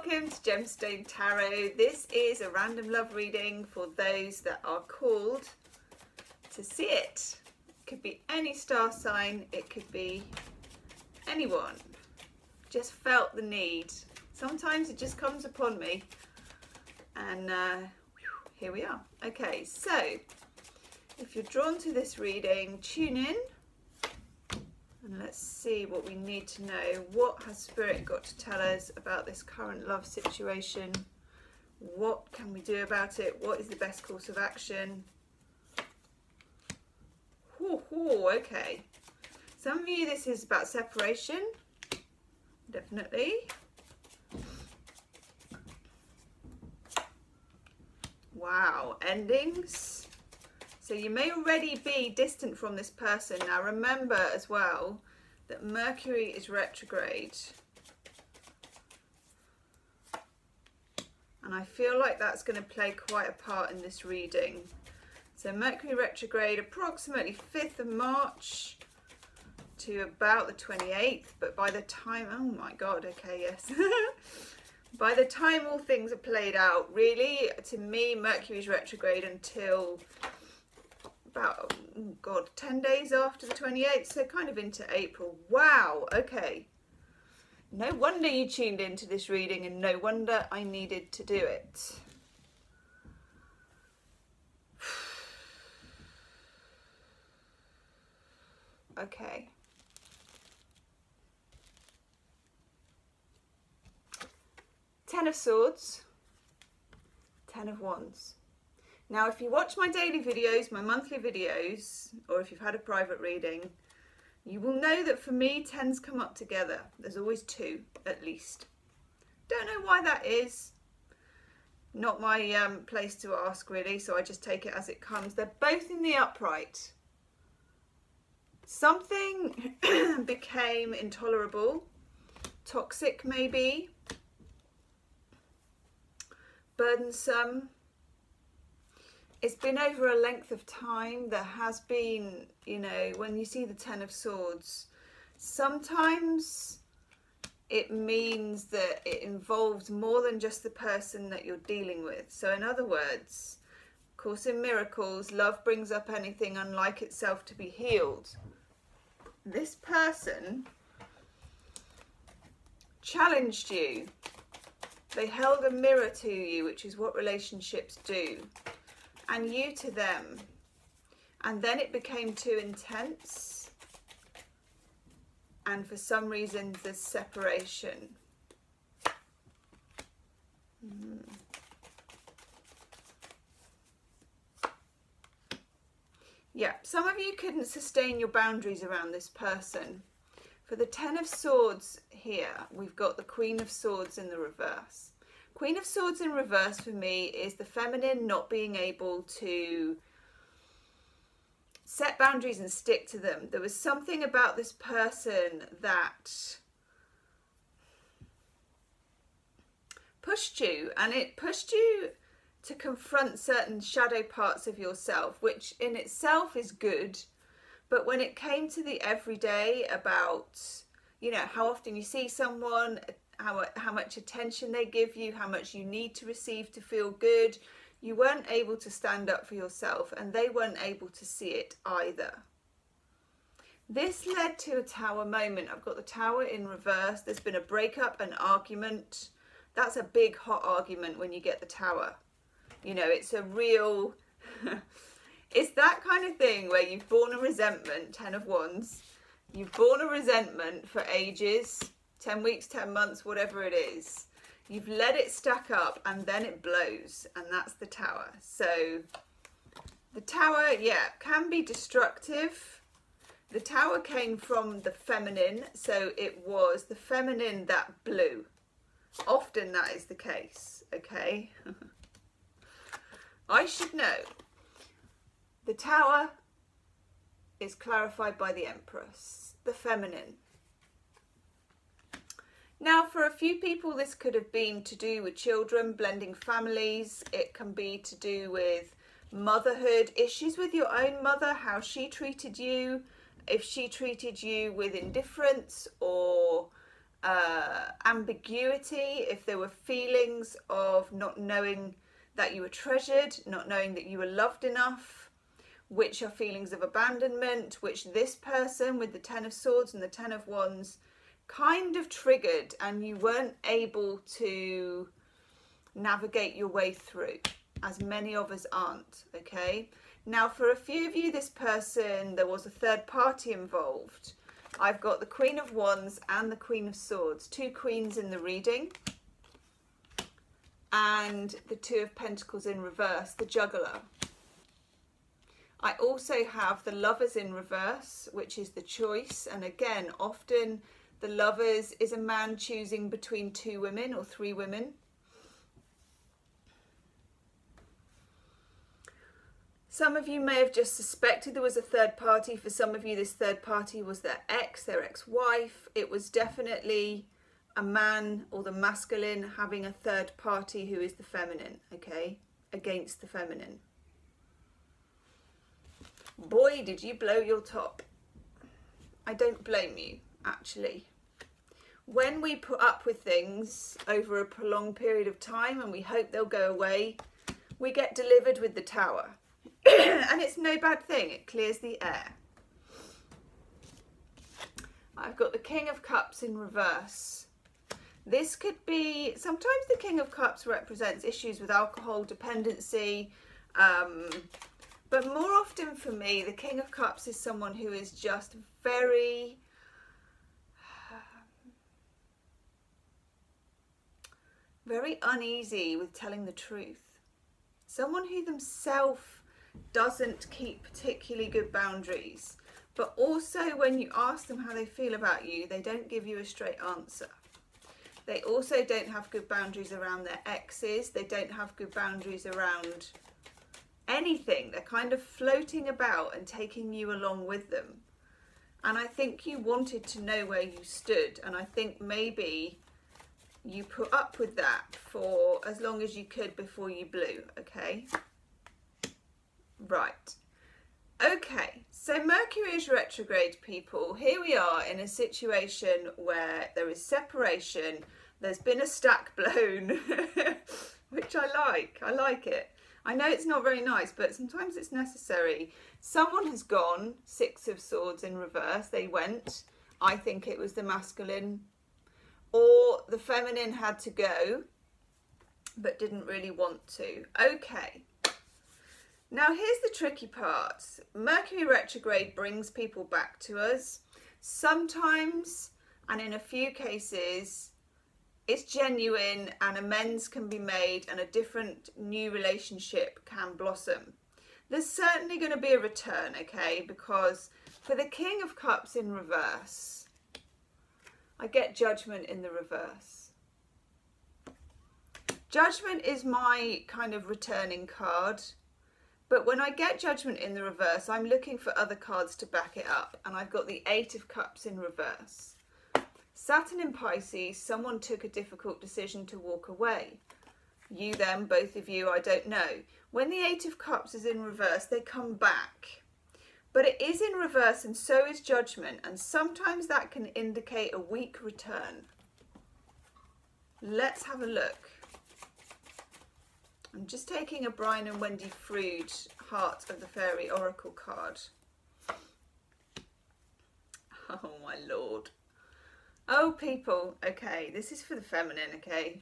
welcome to Gemstone Tarot. This is a random love reading for those that are called to see it. It could be any star sign, it could be anyone. Just felt the need. Sometimes it just comes upon me, and here we are. Okay, so if you're drawn to this reading, tune in. And let's see what we need to know. What has Spirit got to tell us about this current love situation? What can we do about it? What is the best course of action? Okay. Some of you, this is about separation. Definitely. Wow, endings. So you may already be distant from this person. Now remember as well that Mercury is retrograde. And I feel like that's going to play quite a part in this reading. So Mercury retrograde approximately 5th of March to about the 28th. But by the time, oh my God, okay, yes. By the time all things are played out, really, to me, Mercury's retrograde until about, oh God, 10 days after the 28th, so kind of into April. Wow, okay. No wonder you tuned into this reading, and no wonder I needed to do it. Okay. Ten of Swords, Ten of Wands. Now, if you watch my daily videos, my monthly videos, or if you've had a private reading, you will know that for me, tens come up together. There's always two, at least. Don't know why that is. Not my place to ask, really, so I just take it as it comes. They're both in the upright. Something became intolerable, toxic maybe, burdensome. It's been over a length of time. There has been, you know, when you see the Ten of Swords, sometimes it means that it involves more than just the person that you're dealing with. So in other words, Course in Miracles, love brings up anything unlike itself to be healed. This person challenged you. They held a mirror to you, which is what relationships do. And you to them, and then it became too intense, and for some reason there's separation. Yeah, some of you couldn't sustain your boundaries around this person. For the Ten of Swords here, we've got the Queen of Swords in the reverse. Queen of Swords in reverse for me is the feminine not being able to set boundaries and stick to them. There was something about this person that pushed you, and it pushed you to confront certain shadow parts of yourself, which in itself is good. But when it came to the everyday about, you know, how often you see someone, how much attention they give you, how much you need to receive to feel good, you weren't able to stand up for yourself, and they weren't able to see it either. This led to a Tower moment. I've got the Tower in reverse. There's been a breakup, an argument. That's a big hot argument when you get the Tower. You know, it's a real it's that kind of thing where you've borne a resentment, Ten of Wands, you've borne a resentment for ages, 10 weeks, 10 months, whatever it is. You've let it stack up, and then it blows, and that's the Tower. So the Tower, yeah, can be destructive. The Tower came from the feminine, so it was the feminine that blew. Often that is the case, okay? I should know. The Tower is clarified by the Empress, the feminine. Now, for a few people, this could have been to do with children, blending families. It can be to do with motherhood, issues with your own mother, how she treated you, if she treated you with indifference or ambiguity, if there were feelings of not knowing that you were treasured, not knowing that you were loved enough, which are feelings of abandonment, which this person with the Ten of Swords and the Ten of Wands kind of triggered, and you weren't able to navigate your way through, as many of us aren't. Okay, now for a few of you, this person, there was a third party involved. I've got the Queen of Wands and the Queen of Swords, two queens in the reading, and the Two of Pentacles in reverse, the juggler. I also have the Lovers in reverse, which is the choice, and again, often the Lovers is a man choosing between two women or three women. Some of you may have just suspected there was a third party. For some of you, this third party was their ex, their ex-wife. It was definitely a man or the masculine having a third party who is the feminine, okay, against the feminine. Boy, did you blow your top. I don't blame you, actually. When we put up with things over a prolonged period of time and we hope they'll go away, we get delivered with the Tower. And it's no bad thing, it clears the air. I've got the King of Cups in reverse. This could be, sometimes the King of Cups represents issues with alcohol dependency, but more often for me, the King of Cups is someone who is just very uneasy with telling the truth. Someone who themselves doesn't keep particularly good boundaries, but also when you ask them how they feel about you, they don't give you a straight answer. They also don't have good boundaries around their exes. They don't have good boundaries around anything. They're kind of floating about and taking you along with them. And I think you wanted to know where you stood, and I think maybe you put up with that for as long as you could before you blew, okay? Right. Okay, so Mercury is retrograde, people. Here we are in a situation where there is separation. There's been a stack blown, which I like it. I know it's not very nice, but sometimes it's necessary. Someone has gone, Six of Swords in reverse. They went. I think it was the masculine, or the feminine had to go, but didn't really want to. Okay. Now here's the tricky part. Mercury retrograde brings people back to us. Sometimes, and in a few cases, it's genuine and amends can be made and a different new relationship can blossom. There's certainly going to be a return, okay? Because for the King of Cups in reverse, I get Judgment in the reverse. Judgment is my kind of returning card. But when I get Judgment in the reverse, I'm looking for other cards to back it up. And I've got the Eight of Cups in reverse. Saturn in Pisces, someone took a difficult decision to walk away. You, them, both of you, I don't know. When the Eight of Cups is in reverse, they come back. But it is in reverse and so is Judgment. And sometimes that can indicate a weak return. Let's have a look. I'm just taking a Brian and Wendy Frood Heart of the Fairy Oracle card. Oh my lord. Oh people, okay, this is for the feminine, okay.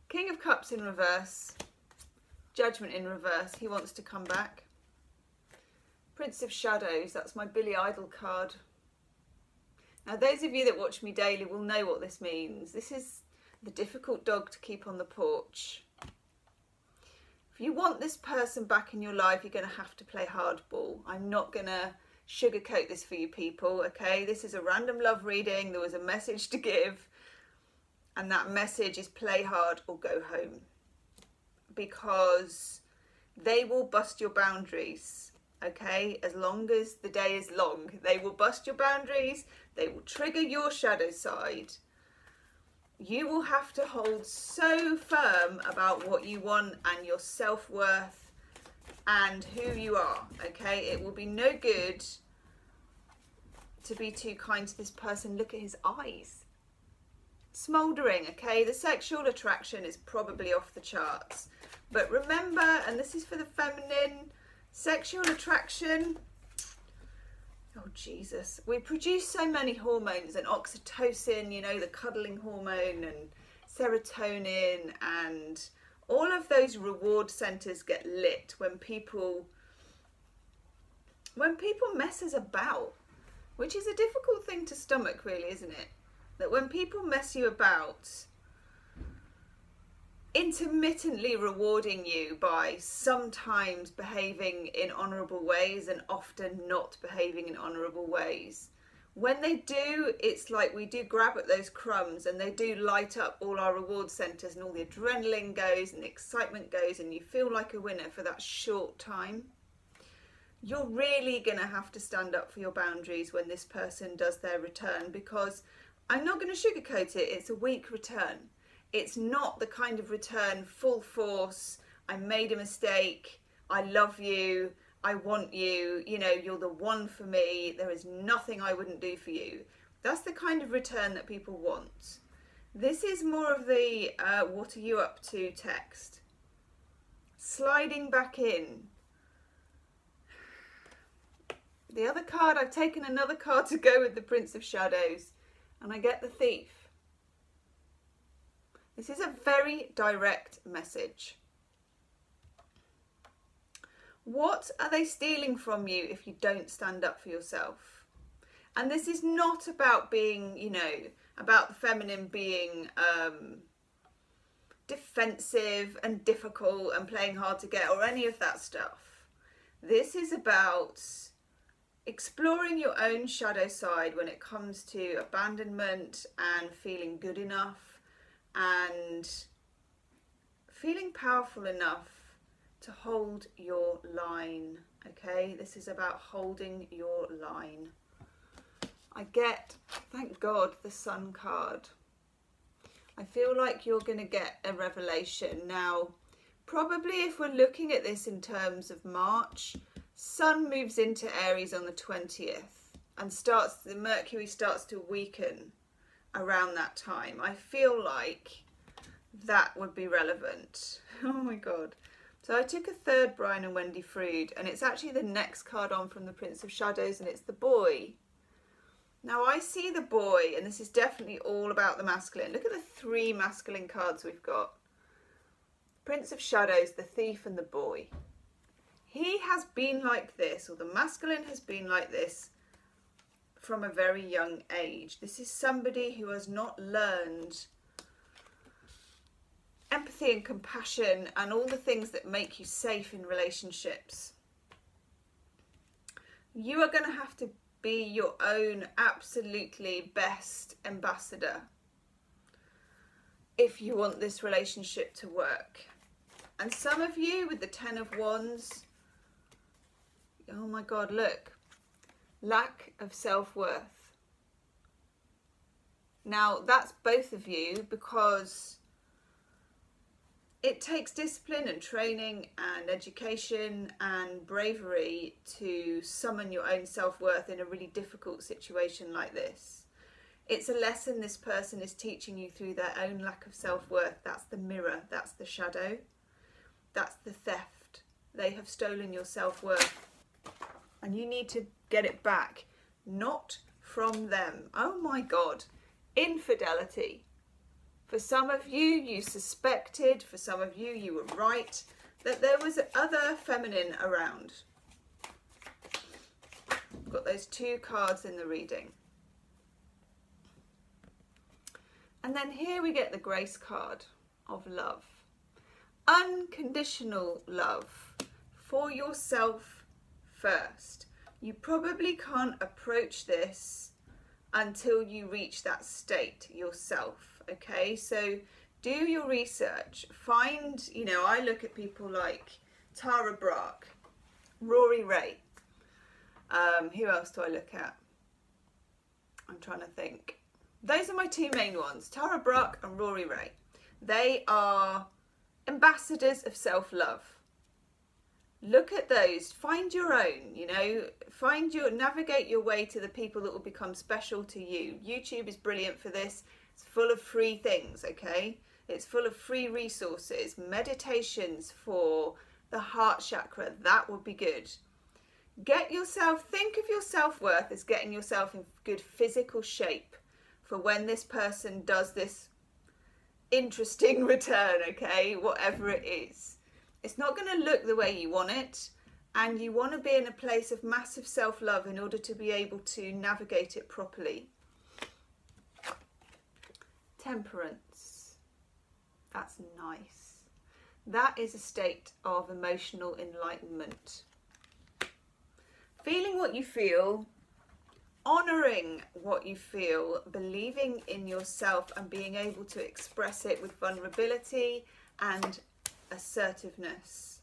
King of Cups in reverse. Judgment in reverse, he wants to come back. Prince of Shadows, that's my Billy Idol card. Now those of you that watch me daily will know what this means. This is the difficult dog to keep on the porch. If you want this person back in your life, you're going to have to play hardball. I'm not going to sugarcoat this for you people, okay? This is a random love reading. There was a message to give, and that message is play hard or go home, because they will bust your boundaries, okay? As long as the day is long, they will bust your boundaries. They will trigger your shadow side. You will have to hold so firm about what you want and your self-worth and who you are, okay? It will be no good to be too kind to this person, look at his eyes. Smouldering, okay? The sexual attraction is probably off the charts. But remember, and this is for the feminine, sexual attraction, oh Jesus, we produce so many hormones, and oxytocin, you know, the cuddling hormone, and serotonin, and all of those reward centers get lit when people mess us about, which is a difficult thing to stomach, really, isn't it? That when people mess you about, intermittently rewarding you by sometimes behaving in honourable ways and often not behaving in honourable ways. When they do, it's like we do grab at those crumbs, and they do light up all our reward centres, and all the adrenaline goes and the excitement goes, and you feel like a winner for that short time. You're really going to have to stand up for your boundaries when this person does their return, because I'm not going to sugarcoat it, it's a weak return. It's not the kind of return full force, I made a mistake, I love you, I want you, you know, you're the one for me, there is nothing I wouldn't do for you. That's the kind of return that people want. This is more of the what are you up to text. Sliding back in. The other card, I've taken another card to go with the Prince of Shadows, and I get the Thief. This is a very direct message. What are they stealing from you if you don't stand up for yourself? And this is not about being, you know, about the feminine being defensive and difficult and playing hard to get or any of that stuff. This is about exploring your own shadow side when it comes to abandonment and feeling good enough and feeling powerful enough to hold your line, okay? This is about holding your line. I get, thank God, the Sun card. I feel like you're going to get a revelation. Now, probably if we're looking at this in terms of March, Sun moves into Aries on the 20th and the Mercury starts to weaken around that time. I feel like that would be relevant. Oh my God. So I took a third Brian and Wendy Frood, and it's actually the next card on from the Prince of Shadows, and it's the boy. Now I see the boy, and this is definitely all about the masculine. Look at the three masculine cards we've got. Prince of Shadows, the Thief, and the boy. He has been like this, or the masculine has been like this from a very young age. This is somebody who has not learned empathy and compassion and all the things that make you safe in relationships. You are going to have to be your own absolutely best ambassador if you want this relationship to work. And some of you with the Ten of Wands, oh my God, look, lack of self-worth. Now that's both of you, because it takes discipline and training and education and bravery to summon your own self-worth in a really difficult situation like this. It's a lesson this person is teaching you through their own lack of self-worth. That's the mirror, that's the shadow, that's the theft. They have stolen your self-worth and you need to get it back, not from them. Oh my God, infidelity. For some of you, you suspected, for some of you, you were right, that there was other feminine around. I've got those two cards in the reading. And then here we get the Grace card of love. Unconditional love for yourself first. You probably can't approach this until you reach that state yourself. Okay, so do your research. Find, you know, I look at people like Tara Brach, Rory Ray. Who else do I look at? I'm trying to think. Those are my two main ones, Tara Brach and Rory Ray. They are ambassadors of self-love. Look at those, find your own, you know, navigate your way to the people that will become special to you. YouTube is brilliant for this. It's full of free things, okay? It's full of free resources, meditations for the heart chakra, that would be good. Think of your self-worth as getting yourself in good physical shape for when this person does this interesting return, okay? Whatever it is. It's not going to look the way you want it, and you want to be in a place of massive self-love in order to be able to navigate it properly. Temperance. That's nice. That is a state of emotional enlightenment. Feeling what you feel, honouring what you feel, believing in yourself and being able to express it with vulnerability and assertiveness.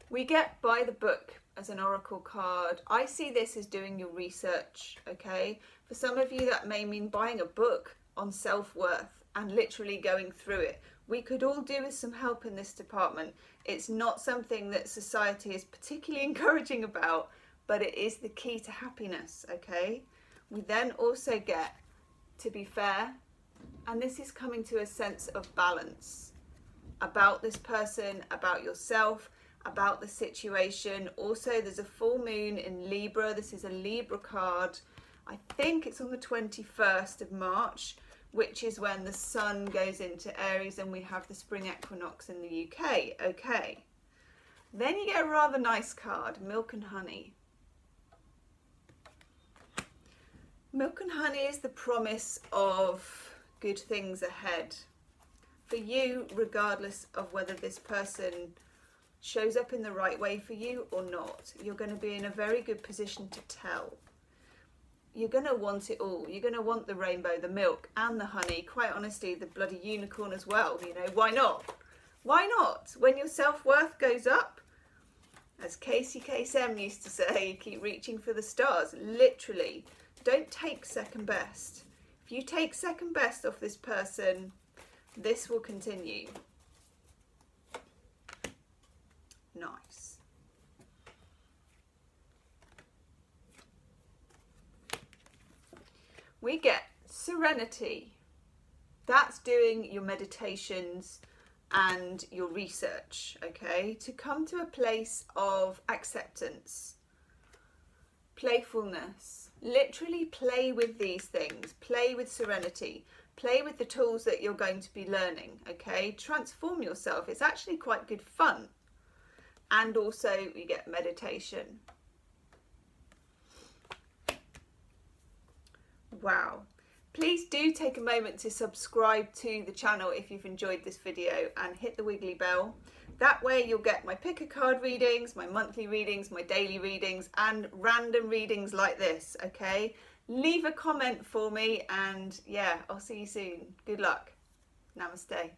We get by the book as an oracle card. I see this as doing your research, okay? For some of you that may mean buying a book on self-worth and literally going through it. We could all do with some help in this department. It's not something that society is particularly encouraging about, but it is the key to happiness, okay? We then also get to be fair, and this is coming to a sense of balance about this person, about yourself, about the situation. Also, there's a full moon in Libra. This is a Libra card. I think it's on the 21st of March, which is when the sun goes into Aries and we have the spring equinox in the UK, okay? Then you get a rather nice card, Milk and Honey. Milk and honey is the promise of good things ahead for you, regardless of whether this person shows up in the right way for you or not. You're going to be in a very good position to tell. You're going to want it all. You're going to want the rainbow, the milk and the honey. Quite honestly, the bloody unicorn as well. You know, why not? Why not? When your self-worth goes up, as Casey Kasem used to say, keep reaching for the stars. Literally. Don't take second best. If you take second best off this person, this will continue. Nice. We get serenity. That's doing your meditations and your research, okay? To come to a place of acceptance, playfulness. Literally play with these things. Play with serenity. Play with the tools that you're going to be learning, okay? Transform yourself. It's actually quite good fun. And also you get meditation. Wow. Please do take a moment to subscribe to the channel if you've enjoyed this video and hit the wiggly bell. That way you'll get my pick a card readings, my monthly readings, my daily readings and random readings like this, okay? Leave a comment for me and yeah, I'll see you soon. Good luck. Namaste.